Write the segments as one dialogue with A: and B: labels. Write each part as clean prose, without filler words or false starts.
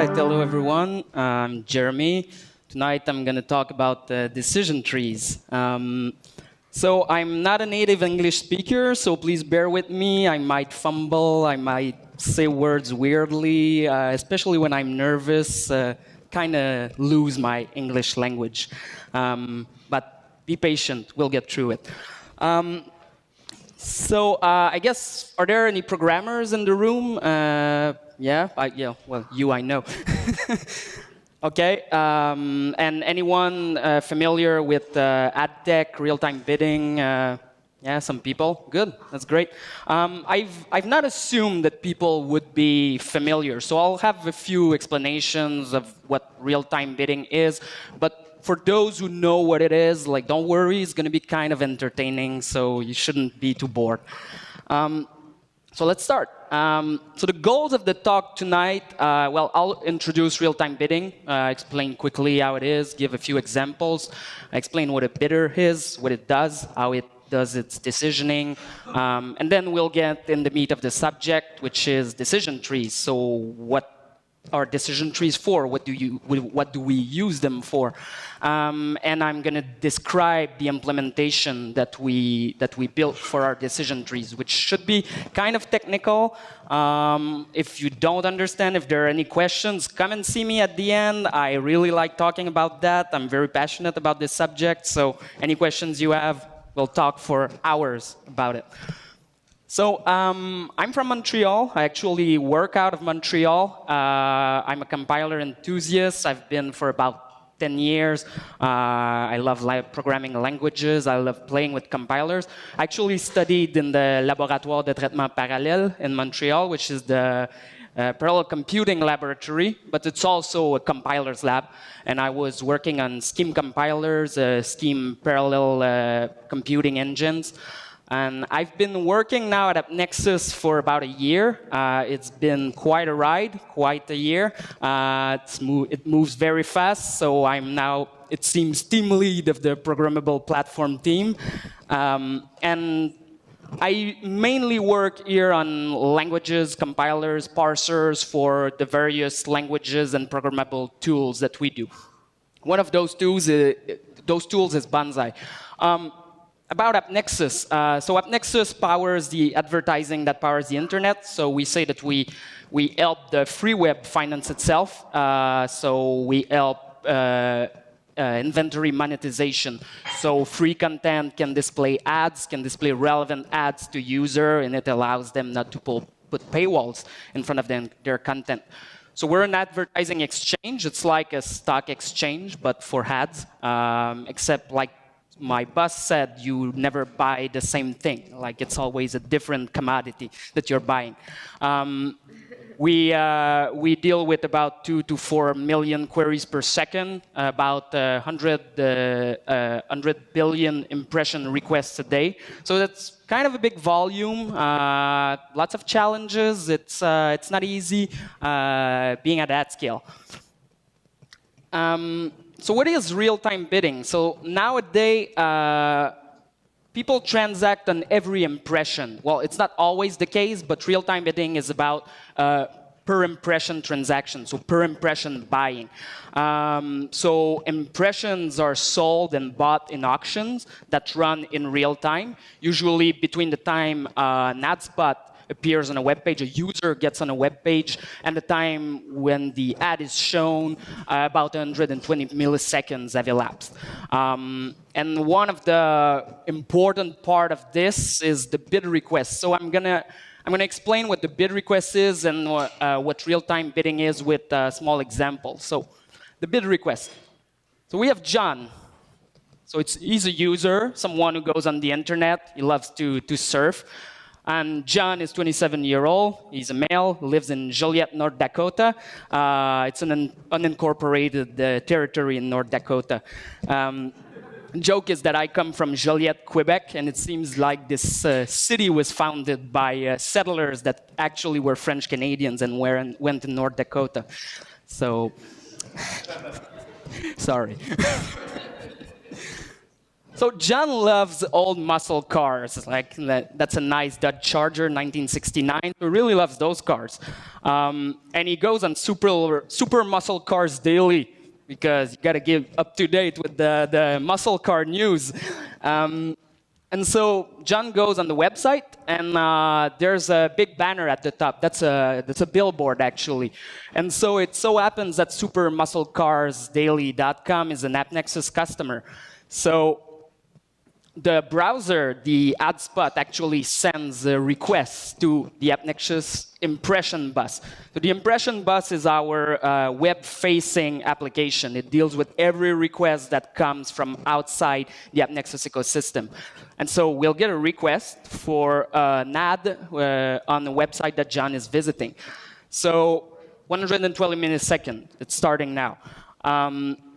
A: right, hello everyone. I'm Jeremy. Tonight I'm going to talk about decision trees. So I'm not a native English speaker, so please bear with me. I might fumble, I might say words weirdly, especially when I'm nervous, kind of lose my English language. But be patient, we'll get through it. So I guess, are there any programmers in the room? Yeah, well, you I know. Okay, and anyone familiar with ad tech, real-time bidding? Yeah, some people. Good, that's great. I've not assumed that people would be familiar, so I'll have a few explanations of what real-time bidding is. But for those who know what it is, like, don't worry, it's going to be kind of entertaining, so you shouldn't be too bored. So let's start. So the goals of the talk tonight, well, I'll introduce real-time bidding, explain quickly how it is, give a few examples, explain what a bidder is, what it does, how it does its decisioning, and then we'll get in the meat of the subject, which is decision trees. So what are decision trees for? What do we use them for? And I'm going to describe the implementation that we built for our decision trees, which should be kind of technical. If you don't understand, if there are any questions, come and see me at the end. I really like talking about that. I'm very passionate about this subject. So any questions you have, we'll talk for hours about it. So I'm from Montreal. I actually work out of Montreal. I'm a compiler enthusiast. I've been for about 10 years. I love programming languages. I love playing with compilers. I actually studied in the Laboratoire de Traitement Parallèle in Montreal, which is the parallel computing laboratory, but it's also a compiler's lab. And I was working on scheme compilers, scheme parallel computing engines. And I've been working now at AppNexus for about a year. It's been quite a ride, quite a year. It moves very fast, so I'm now, it seems, team lead of the programmable platform team. And I mainly work here on languages, compilers, parsers for the various languages and programmable tools that we do. One of those tools is Bonsai. About AppNexus. So AppNexus powers the advertising that powers the internet. So we say that we help the free web finance itself. So we help inventory monetization. So free content can display ads, can display relevant ads to user, and it allows them not to put paywalls in front of their content. So we're an advertising exchange. It's like a stock exchange, but for ads, except like my boss said, you never buy the same thing. Like, it's always a different commodity that you're buying. We deal with about 2 to 4 million queries per second, about 100 billion impression requests a day. So that's kind of a big volume, lots of challenges. It's not easy being at that scale. So what is real-time bidding? So nowadays, people transact on every impression. Well, it's not always the case, but real-time bidding is about per impression transaction, so per impression buying. So impressions are sold and bought in auctions that run in real time, usually between the time an ad spot appears on a web page, a user gets on a web page, and the time when the ad is shown, about 120 milliseconds have elapsed. And one of the important part of this is the bid request. So I'm gonna explain what the bid request is and what real-time bidding is with a small example. So the bid request. So we have John. So he's a user, someone who goes on the internet. He loves to surf. And John is 27-year-old. He's a male, lives in Joliet, North Dakota. It's an unincorporated territory in North Dakota. Joke is that I come from Joliet, Quebec, and it seems like this city was founded by settlers that actually were French Canadians and went to North Dakota. So, sorry. So John loves old muscle cars. Like that's a nice Dodge Charger, 1969. He really loves those cars, and he goes on super muscle cars daily because you got to get up to date with the muscle car news. And so John goes on the website, and there's a big banner at the top. That's a billboard, actually. And so it so happens that supermusclecarsdaily.com is an AppNexus customer. So the browser, the ad spot, actually sends a request to the AppNexus impression bus. So the impression bus is our web-facing application. It deals with every request that comes from outside the AppNexus ecosystem. And so we'll get a request for an ad on the website that John is visiting. So 120 milliseconds, it's starting now.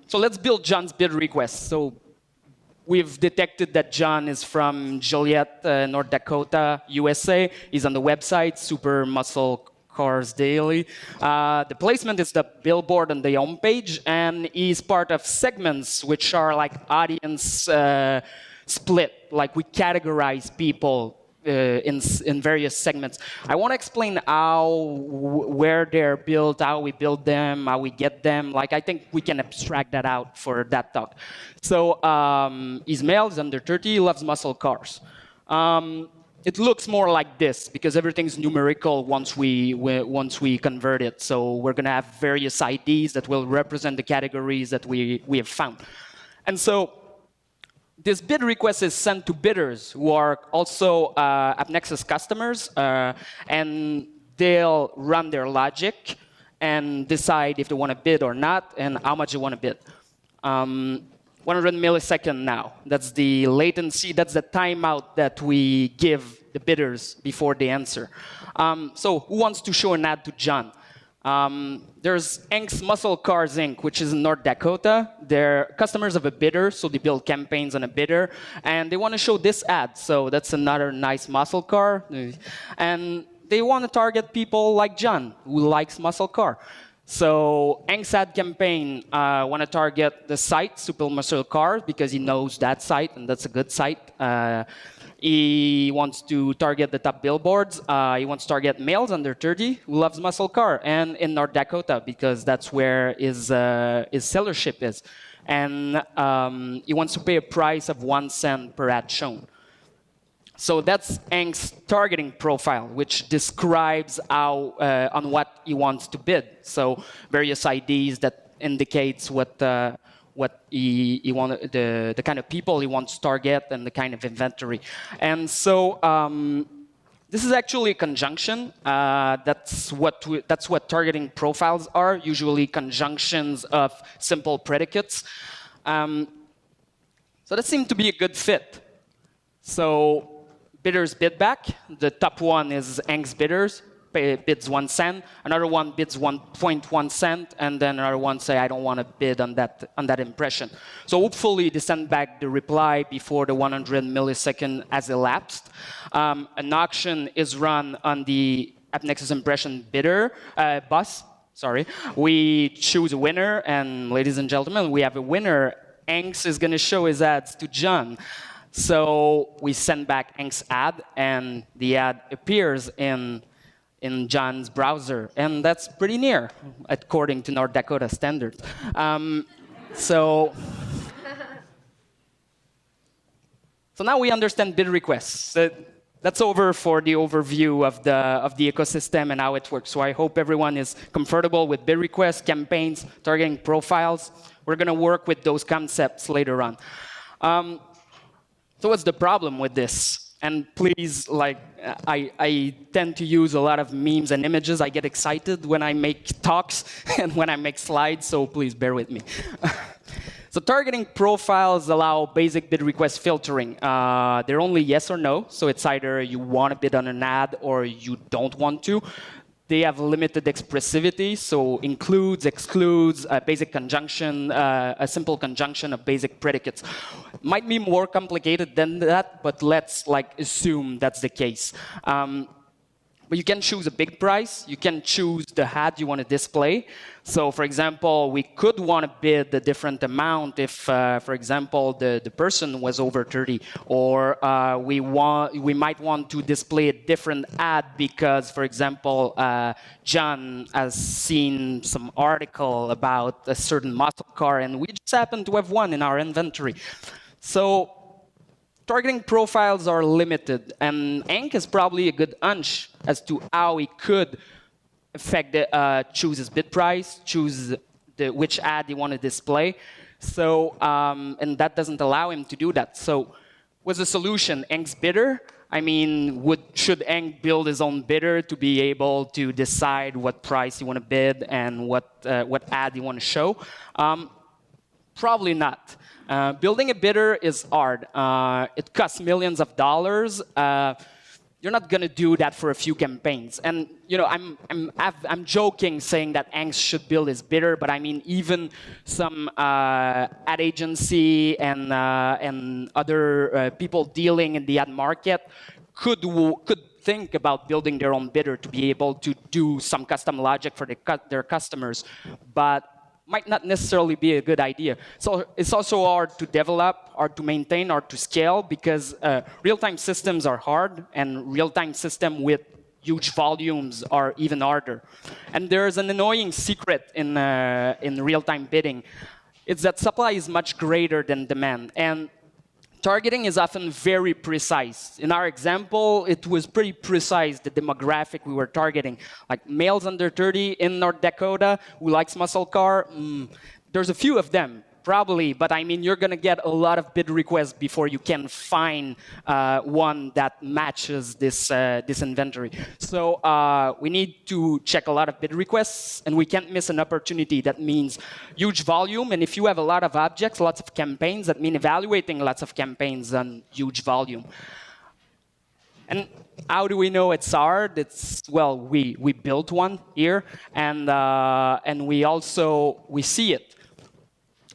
A: So let's build John's bid request. So we've detected that John is from Joliet, North Dakota, USA. He's on the website, Super Muscle Cars Daily. The placement is the billboard on the home page, and he's part of segments, which are like audience split. Like we categorize people in various segments. I want to explain where they're built, how we build them, how we get them. Like I think we can abstract that out for that talk. So he's male, he's under 30, he loves muscle cars. It looks more like this because everything's numerical once we convert it. So we're going to have various IDs that will represent the categories that we have found. And so this bid request is sent to bidders who are also AppNexus customers, and they'll run their logic and decide if they want to bid or not and how much they want to bid. 100 milliseconds now. That's the latency, that's the timeout that we give the bidders before they answer. So who wants to show an ad to John? There's Angst Muscle Cars Inc., which is in North Dakota. They're customers of a bidder, so they build campaigns on a bidder. And they want to show this ad. So that's another nice muscle car. And they want to target people like John, who likes muscle car. So Angst ad campaign want to target the site, Super Muscle Cars, because he knows that site, and that's a good site. He wants to target the top billboards. He wants to target males under 30 who loves muscle car, and in North Dakota because that's where his sellership is. And he wants to pay a price of 1 cent per ad shown. So that's Angst's targeting profile, which describes how on what he wants to bid. So various IDs that indicates what he wanted, the kind of people he wants to target, and the kind of inventory. And so this is actually a conjunction. That's what targeting profiles are. Usually conjunctions of simple predicates. So that seemed to be a good fit. So bidders bid back. The top one is Angst bidders. Bids 1 cent, another one bids 1.1 cent, and then another one say, I don't want to bid on that impression. So hopefully they send back the reply before the 100 millisecond has elapsed. An auction is run on the AppNexus impression bidder bus. Sorry, we choose a winner, and ladies and gentlemen, we have a winner. Angst is going to show his ads to John. So we send back Angst's ad, and the ad appears in John's browser, and that's pretty near, according to North Dakota standards. So now we understand bid requests. That's over for the overview of the ecosystem and how it works. So I hope everyone is comfortable with bid requests, campaigns, targeting profiles. We're going to work with those concepts later on. So what's the problem with this? And please, like, I tend to use a lot of memes and images. I get excited when I make talks and when I make slides, so please bear with me. So targeting profiles allow basic bid request filtering. They're only yes or no, so it's either you want to bid on an ad or you don't want to. They have limited expressivity, so includes, excludes, a basic conjunction, a simple conjunction of basic predicates. Might be more complicated than that, but let's assume that's the case. But you can choose a big price. You can choose the ad you want to display. So, for example, we could want to bid a different amount if, for example, the person was over 30, or we might want to display a different ad because, for example, John has seen some article about a certain muscle car, and we just happen to have one in our inventory. So targeting profiles are limited, and Enk is probably a good hunch as to how he could affect the, choose his bid price, choose which ad you want to display. So, and that doesn't allow him to do that. So, what's the solution? Enk's bidder? I mean, should Enk build his own bidder to be able to decide what price you want to bid and what ad you want to show? Probably not. Building a bidder is hard. It costs millions of dollars. You're not going to do that for a few campaigns. And you know, I'm joking saying that Enk should build his bidder, but I mean even some ad agency and other people dealing in the ad market could think about building their own bidder to be able to do some custom logic for their customers, but might not necessarily be a good idea. So it's also hard to develop, hard to maintain, hard to scale, because real-time systems are hard, and real-time systems with huge volumes are even harder. And there's an annoying secret in real-time bidding. It's that supply is much greater than demand. And targeting is often very precise. In our example, it was pretty precise, the demographic we were targeting. Like males under 30 in North Dakota who likes muscle car, there's a few of them, probably, but I mean, you're going to get a lot of bid requests before you can find one that matches this inventory. So we need to check a lot of bid requests, and we can't miss an opportunity. That means huge volume, and if you have a lot of objects, lots of campaigns, that means evaluating lots of campaigns on huge volume. And how do we know it's hard? It's, well, we built one here, and we see it.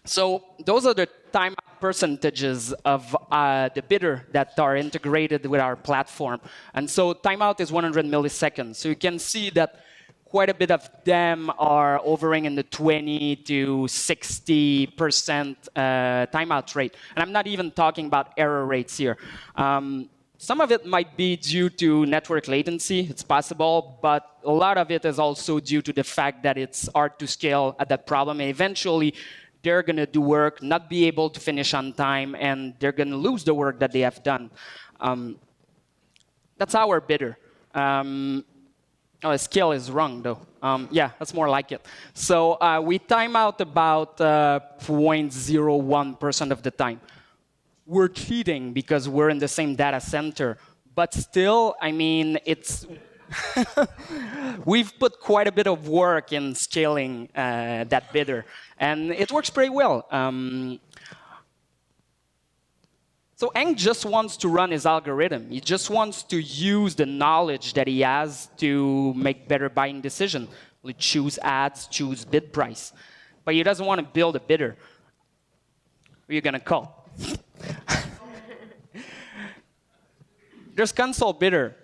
A: So those are the timeout percentages of the bidder that are integrated with our platform. And so timeout is 100 milliseconds. So you can see that quite a bit of them are hovering in the 20 to 60% timeout rate. And I'm not even talking about error rates here. Some of it might be due to network latency, it's possible, but a lot of it is also due to the fact that it's hard to scale at that problem. And eventually, they're going to do work, not be able to finish on time, and they're going to lose the work that they have done. That's our bidder. Scale is wrong, though. Yeah, that's more like it. So we time out about 0.01% of the time. We're cheating because we're in the same data center. But still, I mean, it's... We've put quite a bit of work in scaling that bidder, and it works pretty well. So Enk just wants to run his algorithm. He just wants to use the knowledge that he has to make better buying decisions. Choose ads, choose bid price. But he doesn't want to build a bidder. Who are you going to call? There's console bidder.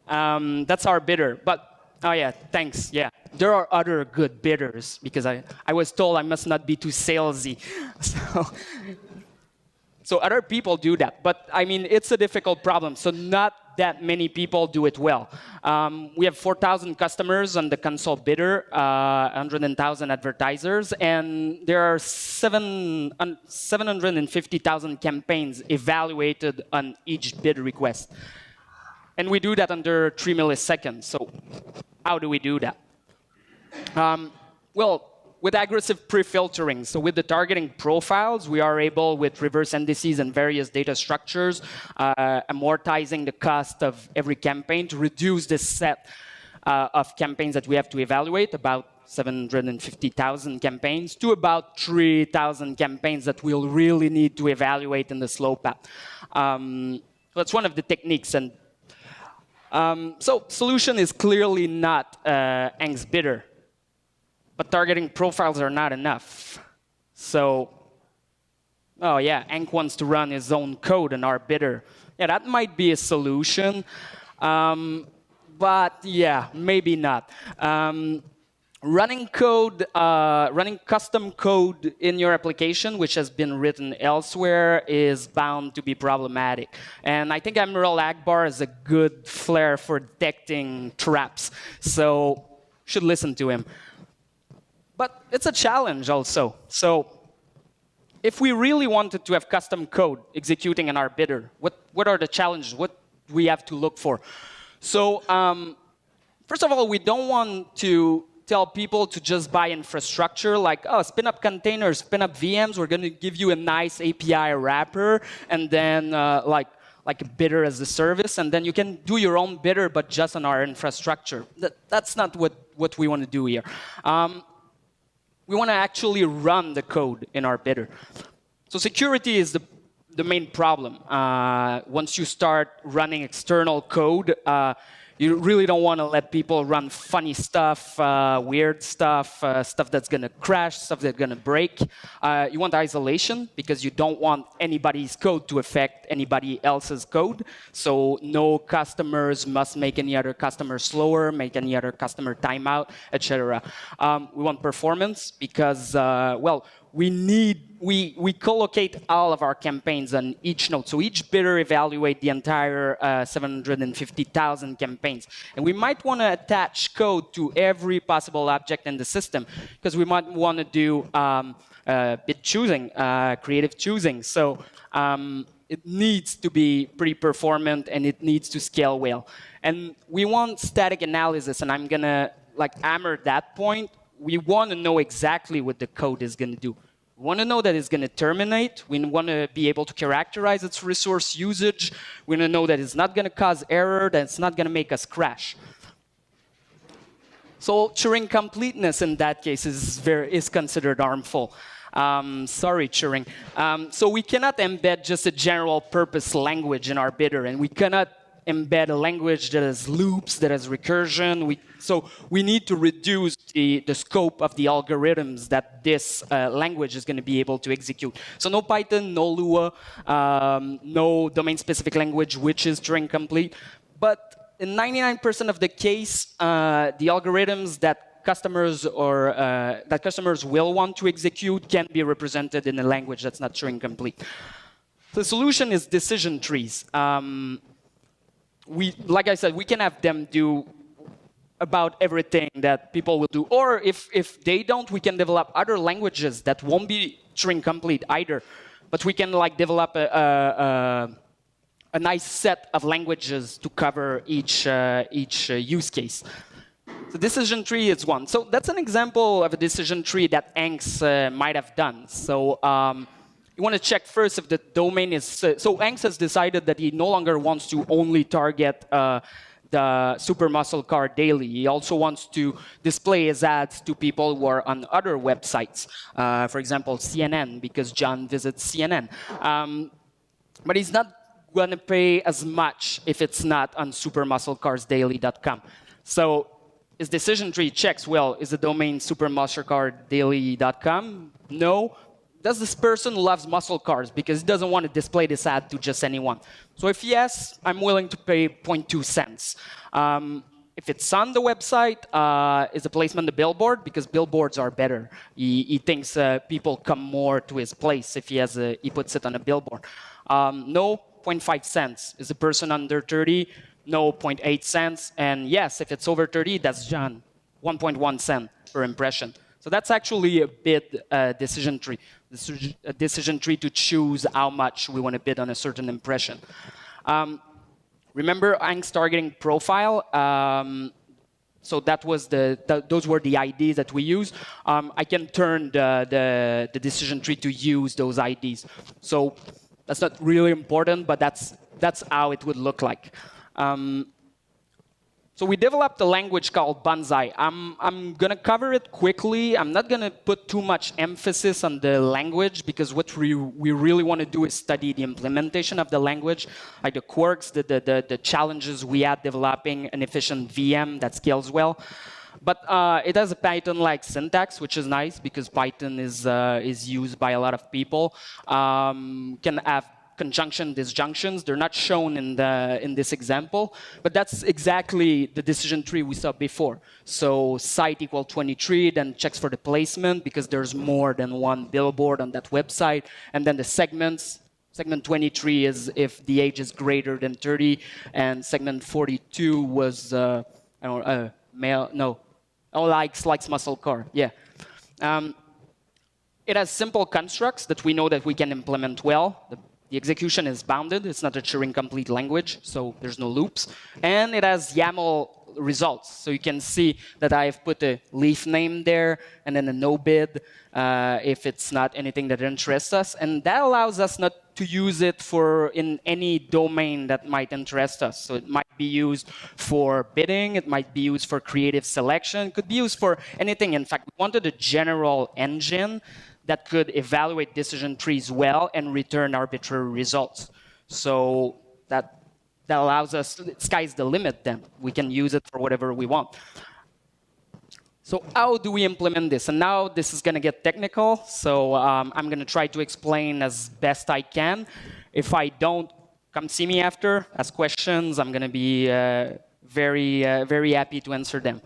A: That's our bidder. But, oh yeah, thanks, yeah. There are other good bidders, because I was told I must not be too salesy. So other people do that. But, I mean, it's a difficult problem. So not that many people do it well. We have 4,000 customers on the console bidder, 100,000 advertisers, and there are 750,000 campaigns evaluated on each bid request. And we do that under 3 milliseconds. So how do we do that? Well, with aggressive pre-filtering. So with the targeting profiles, we are able, with reverse indices and various data structures, amortizing the cost of every campaign to reduce the set of campaigns that we have to evaluate, about 750,000 campaigns, to about 3,000 campaigns that we'll really need to evaluate in the slow path. That's one of the techniques. And so solution is clearly not Enk's bidder. But targeting profiles are not enough. So, oh yeah, Enk wants to run his own code in our bidder. Yeah, that might be a solution. but yeah, maybe not. Running code, running custom code in your application, which has been written elsewhere, is bound to be problematic. And I think Admiral Akbar is a good flair for detecting traps, so should listen to him. But it's a challenge also. So if we really wanted to have custom code executing in our bidder, what are the challenges? What do we have to look for? So first of all, we don't want to tell people to just buy infrastructure like, oh, spin up containers, spin up VMs, we're going to give you a nice API wrapper, and then like a bidder as a service, and then you can do your own bidder, but just on our infrastructure. That's not what we want to do here. We want to actually run the code in our bidder. So security is the main problem. Once you start running external code, you really don't want to let people run funny stuff, weird stuff, stuff that's going to crash, stuff that's going to break. You want isolation because you don't want anybody's code to affect anybody else's code. So no customers must make any other customer slower, make any other customer timeout, etc. We want performance because, well, we collocate all of our campaigns on each node. So each bidder evaluate the entire 750,000 campaigns. And we might want to attach code to every possible object in the system because we might want to do bid choosing, creative choosing. So it needs to be pretty performant and it needs to scale well. And we want static analysis, and I'm going to hammer that point. We want to know exactly what the code is going to do. We want to know that it's going to terminate. We want to be able to characterize its resource usage. We want to know that it's not going to cause error, that it's not going to make us crash. So Turing Completeness in that case is considered harmful. Sorry, Turing. So we cannot embed just a general purpose language in our bidder, and we cannot embed a language that has loops, that has recursion. So we need to reduce the scope of the algorithms that this language is going to be able to execute. So no Python, no Lua, no domain-specific language, which is Turing complete. But in 99% of the case, the algorithms that customers will want to execute can be represented in a language that's not Turing complete. The solution is decision trees. Like I said, we can have them do about everything that people will do. Or if they don't, we can develop other languages that won't be Turing complete either. But we can develop a nice set of languages to cover each use case. The decision tree is one. So that's an example of a decision tree that Angst might have done. So you want to check first if the domain is... So Angst has decided that he no longer wants to only target the Super Muscle Car daily. He also wants to display his ads to people who are on other websites. For example, CNN, because John visits CNN. But he's not going to pay as much if it's not on supermusclecarsdaily.com. So his decision tree checks, well, is the domain supermusclecardaily.com? No. Does this person loves muscle cars because he doesn't want to display this ad to just anyone? So if yes, I'm willing to pay 0.2 cents. If it's on the website, is the placement the billboard? Because billboards are better. He thinks people come more to his place if he puts it on a billboard. No, 0.5 cents. Is the person under 30? No, 0.8 cents. And yes, if it's over 30, that's John. 1.1 cent per impression. So that's actually a bid decision tree. A decision tree to choose how much we want to bid on a certain impression. Remember Angst targeting profile? So that was those were the IDs that we use. I can turn the decision tree to use those IDs. So that's not really important, but that's how it would look like. So we developed a language called Bonsai. I'm going to cover it quickly. I'm not going to put too much emphasis on the language because what we really want to do is study the implementation of the language, like the quirks, the challenges we had developing an efficient VM that scales well. But it has a Python-like syntax, which is nice because Python is used by a lot of people. Can have conjunction disjunctions. They're not shown in this example, but that's exactly the decision tree we saw before. So site equal 23, then checks for the placement because there's more than one billboard on that website, and then the segments. Segment 23 is if the age is greater than 30, and segment 42 was I don't know, male. No, oh, likes muscle car. Yeah. It has simple constructs that we know that we can implement well. The execution is bounded. It's not a Turing complete language, so there's no loops. And it has YAML results. So you can see that I've put a leaf name there and then a no bid if it's not anything that interests us. And that allows us not to use it in any domain that might interest us. So it might be used for bidding. It might be used for creative selection. It could be used for anything. In fact, we wanted a general engine that could evaluate decision trees well and return arbitrary results. So that allows us, sky's the limit then. We can use it for whatever we want. So how do we implement this? And now this is going to get technical. So I'm going to try to explain as best I can. If I don't, come see me after, ask questions. I'm going to be very happy to answer them.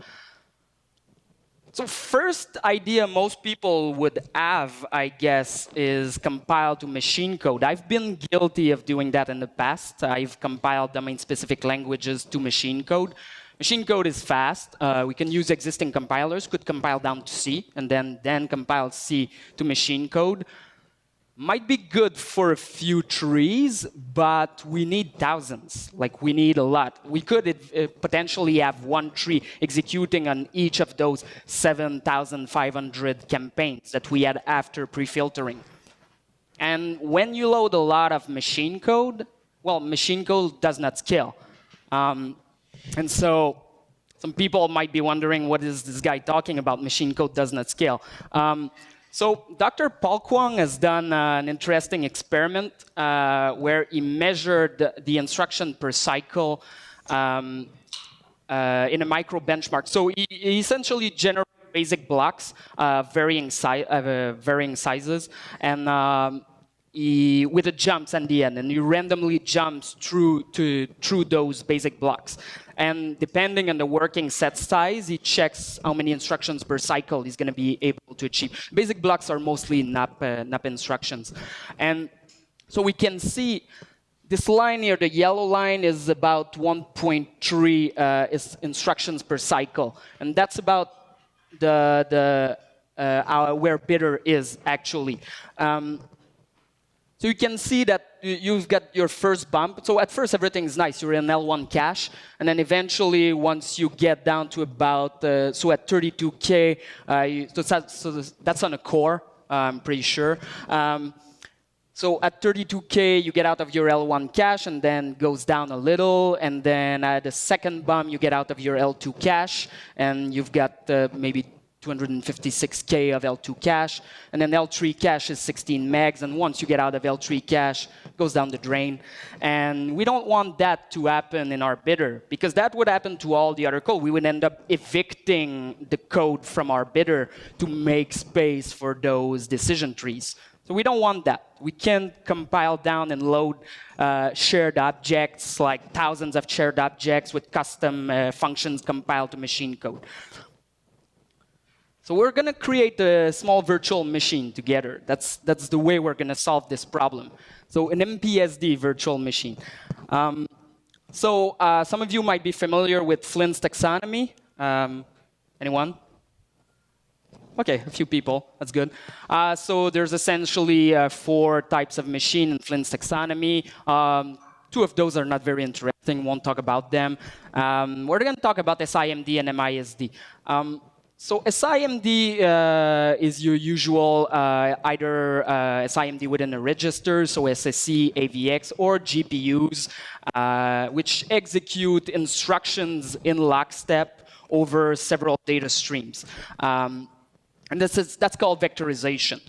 A: So first idea most people would have, I guess, is compile to machine code. I've been guilty of doing that in the past. I've compiled domain-specific languages to machine code. Machine code is fast. We can use existing compilers, could compile down to C, and then compile C to machine code. Might be good for a few trees, but we need thousands. Like, we need a lot. We could potentially have one tree executing on each of those 7,500 campaigns that we had after pre-filtering. And when you load a lot of machine code, well, machine code does not scale. And so some people might be wondering, what is this guy talking about? Machine code does not scale. So Dr. Paul Kwong has done an interesting experiment where he measured the instruction per cycle in a micro benchmark. So he essentially generated basic blocks, varying sizes, and with the jumps at the end, and he randomly jumps through those basic blocks. And depending on the working set size, he checks how many instructions per cycle he's going to be able to achieve. Basic blocks are mostly NAP instructions. And so we can see this line here, the yellow line, is about 1.3 instructions per cycle. And that's about where bidder is actually. So you can see that you've got your first bump. So at first, everything's nice. You're in L1 cache. And then eventually, once you get down to about, so at 32K, so that's on a core, I'm pretty sure. So at 32K, you get out of your L1 cache and then goes down a little. And then at the second bump, you get out of your L2 cache. And you've got maybe 256K of L2 cache, and then L3 cache is 16 megs, and once you get out of L3 cache, it goes down the drain. And we don't want that to happen in our bidder, because that would happen to all the other code. We would end up evicting the code from our bidder to make space for those decision trees. So we don't want that. We can compile down and load shared objects, like thousands of shared objects with custom functions compiled to machine code. So we're going to create a small virtual machine together. That's the way we're going to solve this problem. So an MPSD virtual machine. Some of you might be familiar with Flynn's taxonomy. Anyone? OK, a few people. That's good. So there's essentially 4 types of machine in Flynn's taxonomy. 2 of those are not very interesting. Won't talk about them. We're going to talk about SIMD and MISD. So SIMD is your usual either SIMD within a register, so SSC, AVX, or GPUs, which execute instructions in lockstep over several data streams. And that's called vectorization.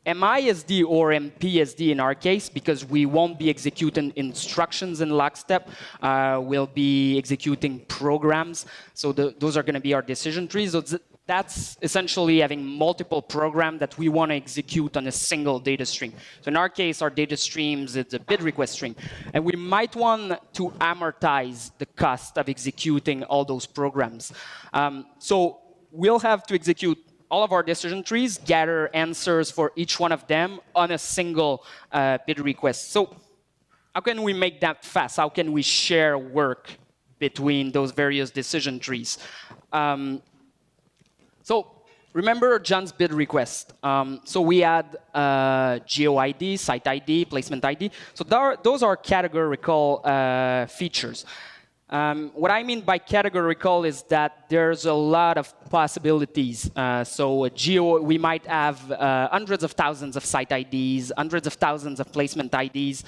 A: MISD or MPSD in our case, because we won't be executing instructions in lockstep, we'll be executing programs. So those are going to be our decision trees. So That's essentially having multiple programs that we want to execute on a single data stream. So in our case, our data streams, it's a bid request stream. And we might want to amortize the cost of executing all those programs. So we'll have to execute all of our decision trees, gather answers for each one of them on a single bid request. So how can we make that fast? How can we share work between those various decision trees? So remember John's bid request. So we had geo ID, site ID, placement ID. So those are categorical features. What I mean by categorical is that there's a lot of possibilities. So geo, we might have hundreds of thousands of site IDs, hundreds of thousands of placement IDs.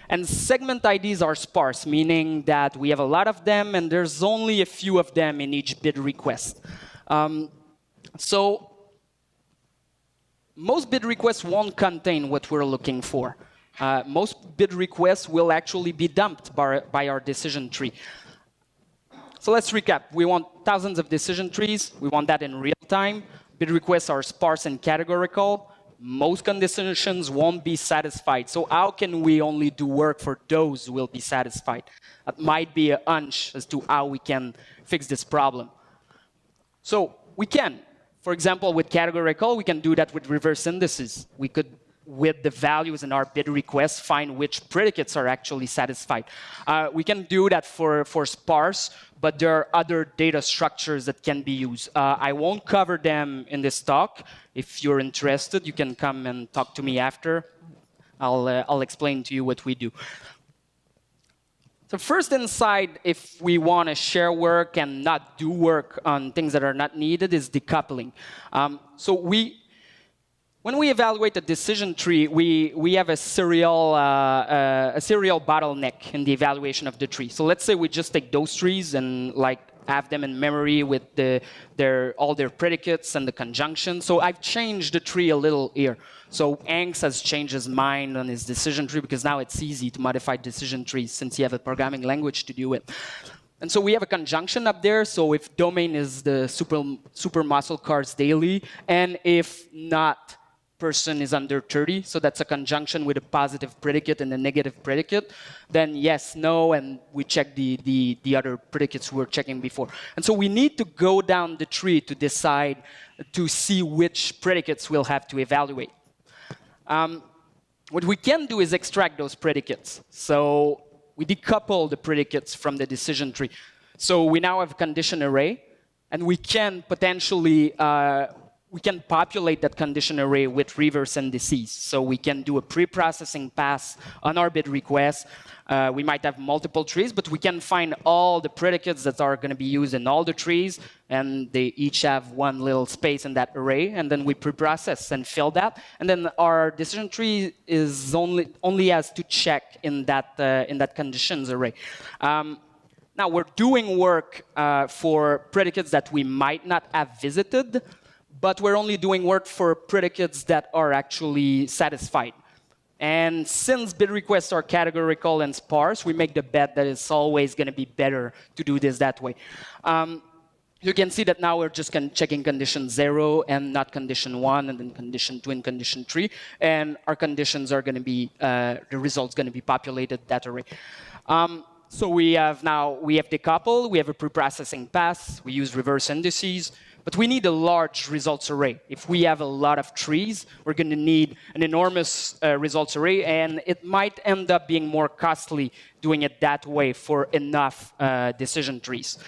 A: And segment IDs are sparse, meaning that we have a lot of them, and there's only a few of them in each bid request. So most bid requests won't contain what we're looking for. Most bid requests will actually be dumped by our decision tree. So let's recap. We want thousands of decision trees. We want that in real time. Bid requests are sparse and categorical. Most conditions won't be satisfied. So how can we only do work for those who will be satisfied? That might be a hunch as to how we can fix this problem. So we can. For example, with categorical, we can do that with reverse indices. We could, with the values in our bid request, find which predicates are actually satisfied. We can do that for sparse, but there are other data structures that can be used. I won't cover them in this talk. If you're interested, you can come and talk to me after. I'll explain to you what we do. So first insight, if we want to share work and not do work on things that are not needed, is decoupling. So when we evaluate a decision tree, we have a serial bottleneck in the evaluation of the tree. So let's say we just take those trees and have them in memory with all their predicates and the conjunctions. So I've changed the tree a little here. So Angst has changed his mind on his decision tree because now it's easy to modify decision trees since you have a programming language to do it. And so we have a conjunction up there. So if domain is the super muscle cars daily, and if not, person is under 30, so that's a conjunction with a positive predicate and a negative predicate, then yes, no, and we check the other predicates we were checking before. And so we need to go down the tree to decide to see which predicates we'll have to evaluate. What we can do is extract those predicates. So we decouple the predicates from the decision tree. So we now have a condition array, and we can potentially we can populate that condition array with reverse indices. So we can do a pre-processing pass on our bid request. We might have multiple trees, but we can find all the predicates that are going to be used in all the trees, and they each have one little space in that array, and then we pre-process and fill that. And then our decision tree is only has to check in that conditions array. Now we're doing work for predicates that we might not have visited, but we're only doing work for predicates that are actually satisfied. And since bid requests are categorical and sparse, we make the bet that it's always going to be better to do this that way. You can see that now we're just checking condition 0 and not condition 1, and then condition 2 and condition 3. And our conditions are going to be, the results going to be populated that array. So we have decouple, we have a pre-processing pass, we use reverse indices. But we need a large results array. If we have a lot of trees, we're going to need an enormous results array, and it might end up being more costly doing it that way for enough decision trees.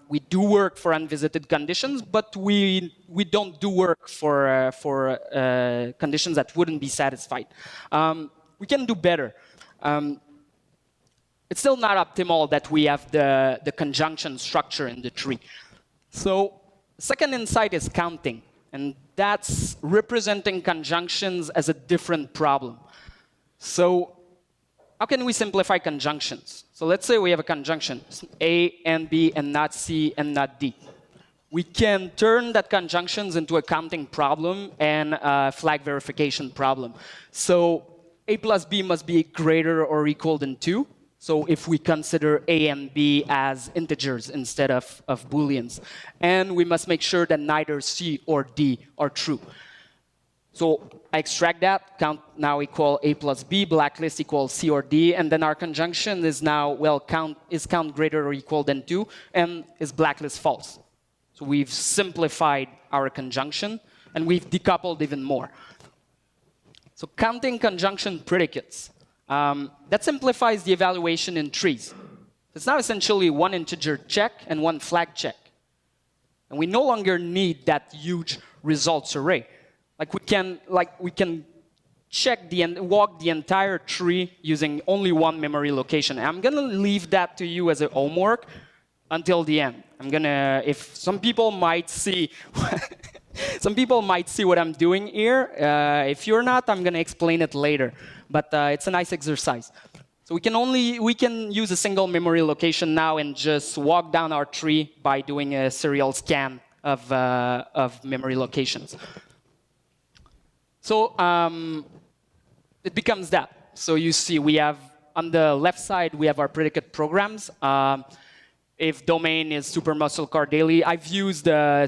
A: We do work for unvisited conditions, but we don't do work for conditions that wouldn't be satisfied. We can do better. It's still not optimal that we have the conjunction structure in the tree. So second insight is counting, and that's representing conjunctions as a different problem. So how can we simplify conjunctions? So let's say we have a conjunction, A and B and not C and not D. We can turn that conjunctions into a counting problem and a flag verification problem. So A plus B must be greater or equal than 2. So if we consider A and B as integers instead of Booleans. And we must make sure that neither C or D are true. So I extract that, count now equal A plus B, blacklist equals C or D, and then our conjunction is now, well, count greater or equal than 2, and is blacklist false. So we've simplified our conjunction, and we've decoupled even more. So counting conjunction predicates. That simplifies the evaluation in trees. It's now essentially one integer check and one flag check. And we no longer need that huge results array. We can check walk the entire tree using only one memory location. I'm gonna leave that to you as a homework until the end. If some people might see, some people might see what I'm doing here. If you're not, I'm gonna explain it later. But it's a nice exercise. So we can use a single memory location now and just walk down our tree by doing a serial scan of memory locations. So it becomes that. So you see, we have on the left side, we have our predicate programs. If domain is super muscle car daily, I've used a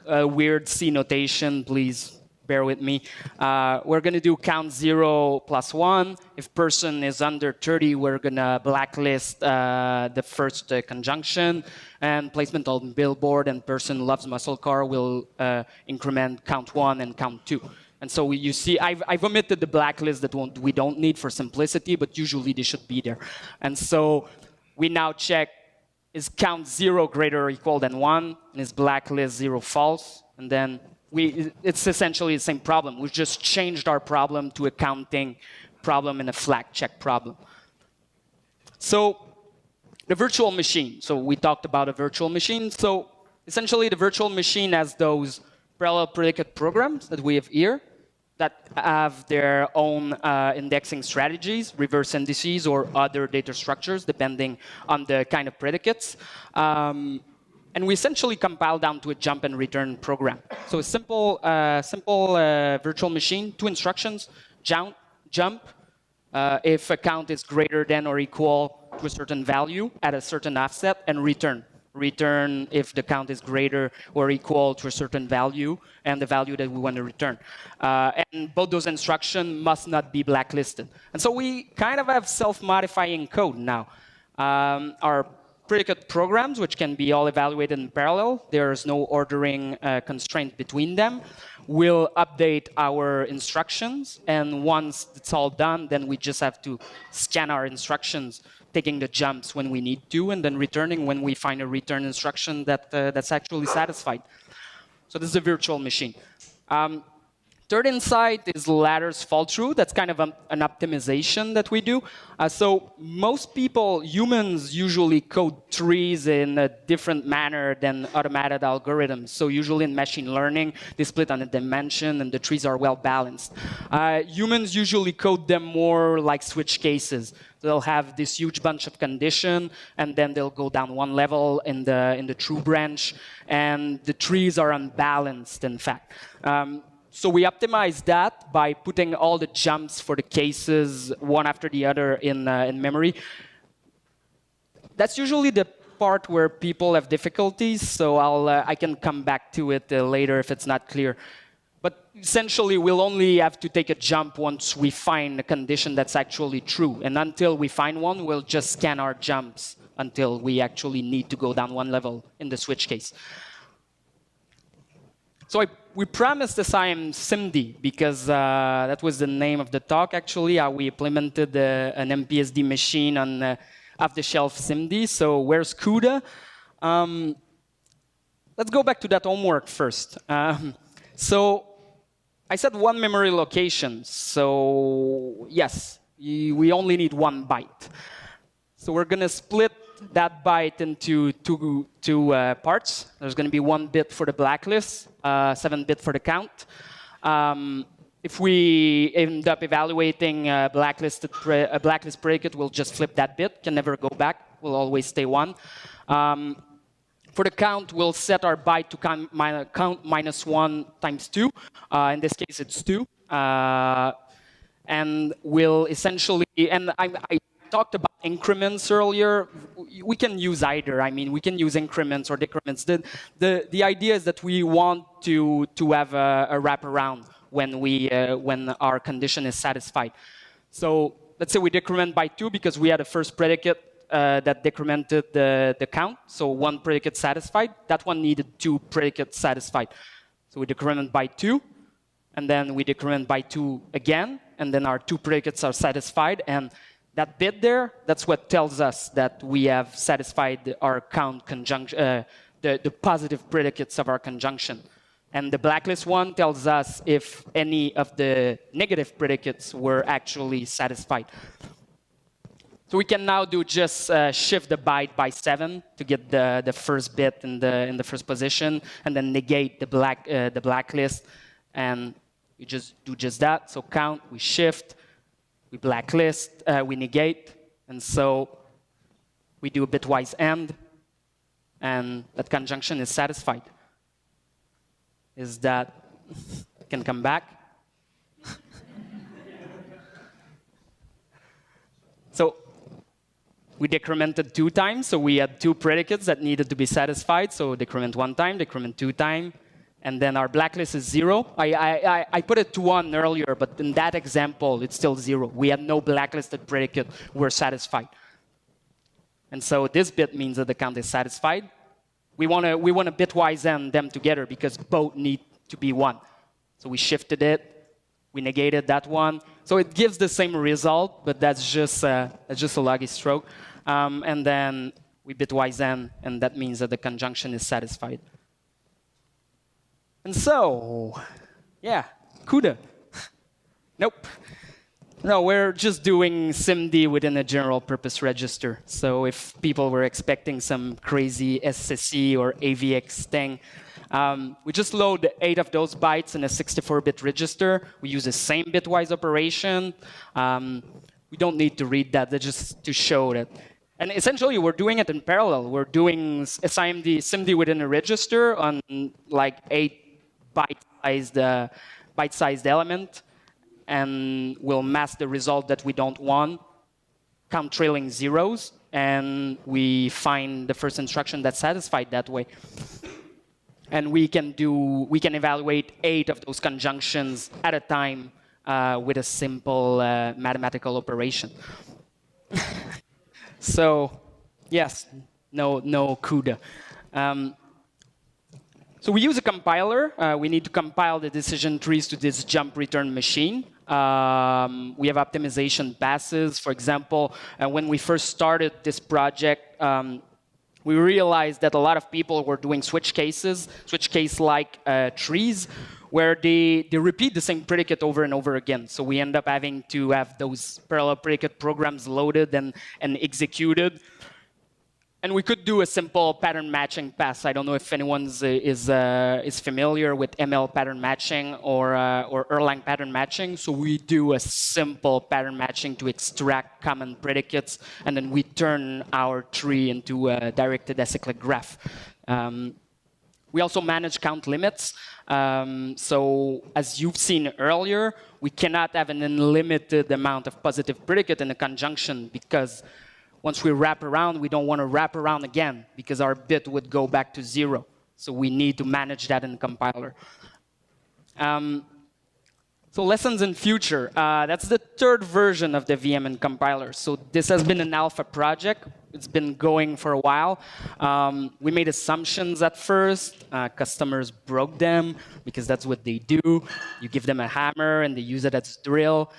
A: weird C notation. Please bear with me. We're going to do count 0 plus 1. If person is under 30, we're going to blacklist the first conjunction. And placement on billboard and person loves muscle car will increment count 1 and count 2. And so you see, I've omitted the blacklist that we don't need for simplicity, but usually they should be there. And so we now check, is count 0 greater or equal than 1? And is blacklist 0 false? And then it's essentially the same problem. We've just changed our problem to a counting problem and a flag check problem. So the virtual machine. So we talked about a virtual machine. So essentially the virtual machine has those parallel predicate programs that we have here that have their own indexing strategies, reverse indices, or other data structures, depending on the kind of predicates. And we essentially compile down to a jump and return program. So a simple virtual machine, 2 instructions, jump, if a count is greater than or equal to a certain value at a certain offset, and return. Return if the count is greater or equal to a certain value and the value that we want to return. And both those instructions must not be blacklisted. And so we kind of have self-modifying code now. Our predicate programs, which can be all evaluated in parallel, there's no ordering constraint between them, will update our instructions. And once it's all done, then we just have to scan our instructions, taking the jumps when we need to, and then returning when we find a return instruction that's actually satisfied. So this is a virtual machine. Third insight is ladders fall through. That's kind of an optimization that we do. So most people, humans, usually code trees in a different manner than automated algorithms. So usually in machine learning, they split on a dimension and the trees are well balanced. Humans usually code them more like switch cases. They'll have this huge bunch of condition, and then they'll go down one level in the true branch, and the trees are unbalanced, in fact. So we optimize that by putting all the jumps for the cases one after the other in memory. That's usually the part where people have difficulties, so I can come back to it later if it's not clear. But essentially, we'll only have to take a jump once we find a condition that's actually true. And until we find one, we'll just scan our jumps until we actually need to go down one level in the switch case. So we promised assign SIMD because that was the name of the talk, actually, how we implemented an MPSD machine on off-the-shelf SIMD. So where's CUDA? Let's go back to that homework first. So I said one memory location. So yes, we only need 1 byte. So we're going to split that byte into two parts. There's going to be 1 bit for the blacklist, 7-bit for the count. If we end up evaluating a blacklist predicate, we'll just flip that bit, can never go back, will always stay 1. For the count, we'll set our byte to count -1 times 2. In this case, it's 2. And we'll essentially, and I talked about increments earlier. We can use either. I mean, we can use increments or decrements. The idea is that we want to have a wraparound when our condition is satisfied. So let's say we decrement by 2 because we had a first predicate that decremented the count. So one predicate satisfied. That one needed 2 predicates satisfied. So we decrement by 2, and then we decrement by 2 again, and then our 2 predicates are satisfied. And that bit there, that's what tells us that we have satisfied our count conjunction, the positive predicates of our conjunction. And the blacklist one tells us if any of the negative predicates were actually satisfied. So we can now do just shift the byte by 7 to get the first bit in the first position, and then negate the blacklist, and we just do just that. So count, we shift, we blacklist, we negate, and so we do a bitwise AND, and that conjunction is satisfied. Is that can come back? So we decremented 2 times, so we had 2 predicates that needed to be satisfied. So decrement 1 time, decrement 2 times, and then our blacklist is 0. I put it to 1 earlier, but in that example, it's still 0. We had no blacklisted predicate. We're satisfied. And so this bit means that the count is satisfied. We want to bitwise AND them together because both need to be 1. So we shifted it. We negated that one. So it gives the same result, but that's just a lucky stroke. And then we bitwise AND, and that means that the conjunction is satisfied. And so, yeah, CUDA. Nope. No, we're just doing SIMD within a general purpose register. So if people were expecting some crazy SSE or AVX thing, we just load 8 of those bytes in a 64-bit register. We use the same bitwise operation. We don't need to read that, just to show that. And essentially, we're doing it in parallel. We're doing SIMD within a register on like 8 bite-sized element, and we'll mask the result that we don't want, count trailing zeros, and we find the first instruction that's satisfied that way. And we can evaluate 8 of those conjunctions at a time with a simple mathematical operation. So, yes, no CUDA. So we use a compiler. We need to compile the decision trees to this jump return machine. We have optimization passes. For example, when we first started this project, we realized that a lot of people were doing switch case-like trees, where they repeat the same predicate over and over again. So we end up having to have those parallel predicate programs loaded and executed. And we could do a simple pattern matching pass. I don't know if anyone is familiar with ML pattern matching or Erlang pattern matching. So we do a simple pattern matching to extract common predicates, and then we turn our tree into a directed acyclic graph. We also manage count limits. So as you've seen earlier, we cannot have an unlimited amount of positive predicate in a conjunction, because once we wrap around, we don't want to wrap around again, because our bit would go back to 0. So we need to manage that in the compiler. So lessons in future. That's the 3rd version of the VMN compiler. So this has been an alpha project. It's been going for a while. We made assumptions at first. Customers broke them, because that's what they do. You give them a hammer, and they use it as a drill.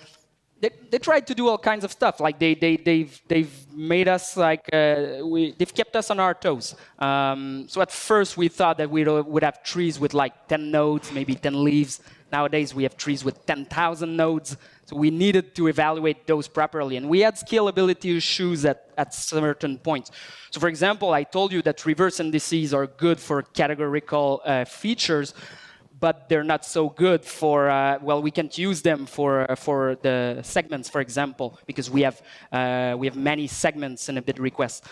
A: They tried to do all kinds of stuff. Like they've made us like they've kept us on our toes. So at first we thought that we would have trees with like 10 nodes, maybe 10 leaves. Nowadays we have trees with 10,000 nodes. So we needed to evaluate those properly, and we had scalability issues at certain points. So for example, I told you that reverse indices are good for categorical features, but they're not so good for, well, we can't use them for the segments, for example, because we have many segments in a bid request.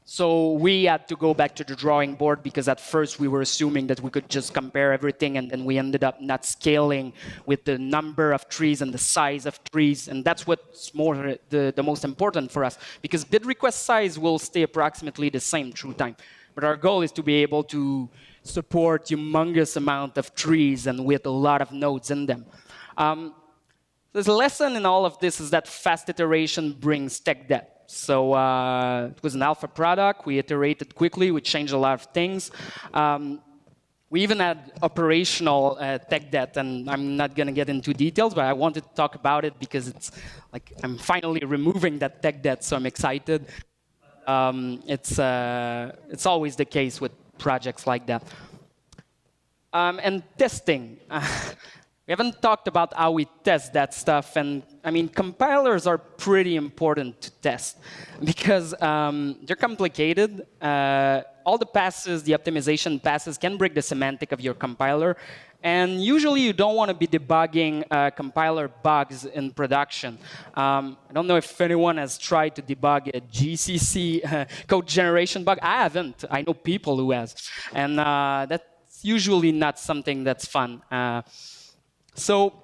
A: So we had to go back to the drawing board because at first we were assuming that we could just compare everything, and then we ended up not scaling with the number of trees and the size of trees. And that's what's more the most important for us, because bid request size will stay approximately the same through time. But our goal is to be able to support humongous amount of trees and with a lot of nodes in them. The lesson in all of this is that fast iteration brings tech debt. So it was an alpha product. We iterated quickly. We changed a lot of things. We even had operational tech debt, and I'm not going to get into details, but I wanted to talk about it because it's like I'm finally removing that tech debt, so I'm excited. It's always the case with projects like that. And testing. We haven't talked about how we test that stuff, and I mean, compilers are pretty important to test because they're complicated. All the passes, the optimization passes, can break the semantic of your compiler, and usually you don't want to be debugging compiler bugs in production. I don't know if anyone has tried to debug a GCC code generation bug. I haven't. I know people who has, and that's usually not something that's fun. So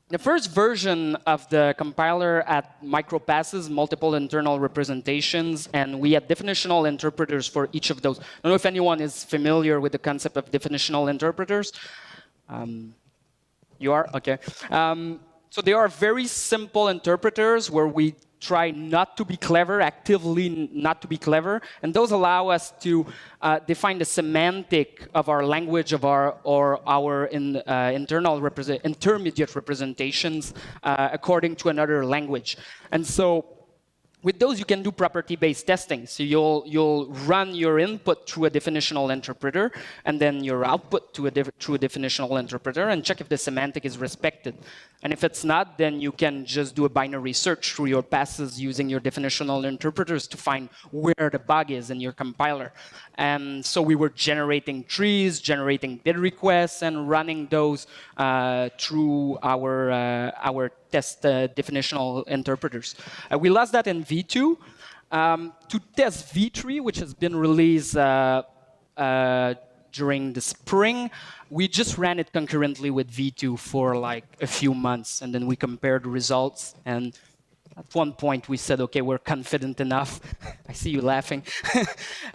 A: the first version of the compiler had micropasses, multiple internal representations, and we had definitional interpreters for each of those. I don't know if anyone is familiar with the concept of definitional interpreters. You are? OK. So they are very simple interpreters where we try not to be clever, actively not to be clever. And those allow us to define the semantic of our language or our internal intermediate representations according to another language. And so with those, you can do property-based testing. So you'll run your input through a definitional interpreter, and then your output through a definitional interpreter, and check if the semantic is respected. And if it's not, then you can just do a binary search through your passes using your definitional interpreters to find where the bug is in your compiler. And so we were generating trees, generating bid requests, and running those through our test definitional interpreters. We lost that in V2. To test V3, which has been released during the spring, we just ran it concurrently with V2 for like a few months, and then we compared the results. And at one point, we said, OK, we're confident enough. I see you laughing.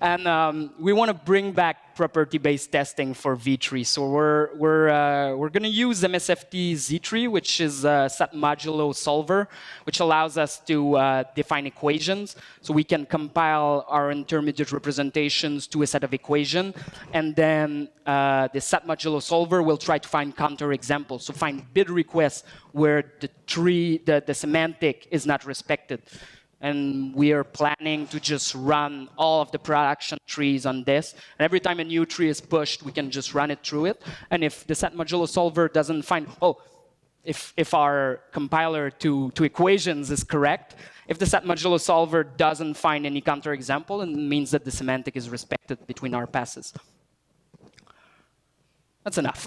A: And we want to bring back property-based testing for V3. So we're going to use MSFT Z3, which is a set modulo solver, which allows us to define equations. So we can compile our intermediate representations to a set of equations. And then the set modulo solver will try to find counterexamples. So find bid requests where the semantic is not respected. And we are planning to just run all of the production trees on this. And every time a new tree is pushed, we can just run it through it. And if the set modulo solver doesn't find, if our compiler to equations is correct, if the set modulo solver doesn't find any counterexample, it means that the semantic is respected between our passes. That's enough.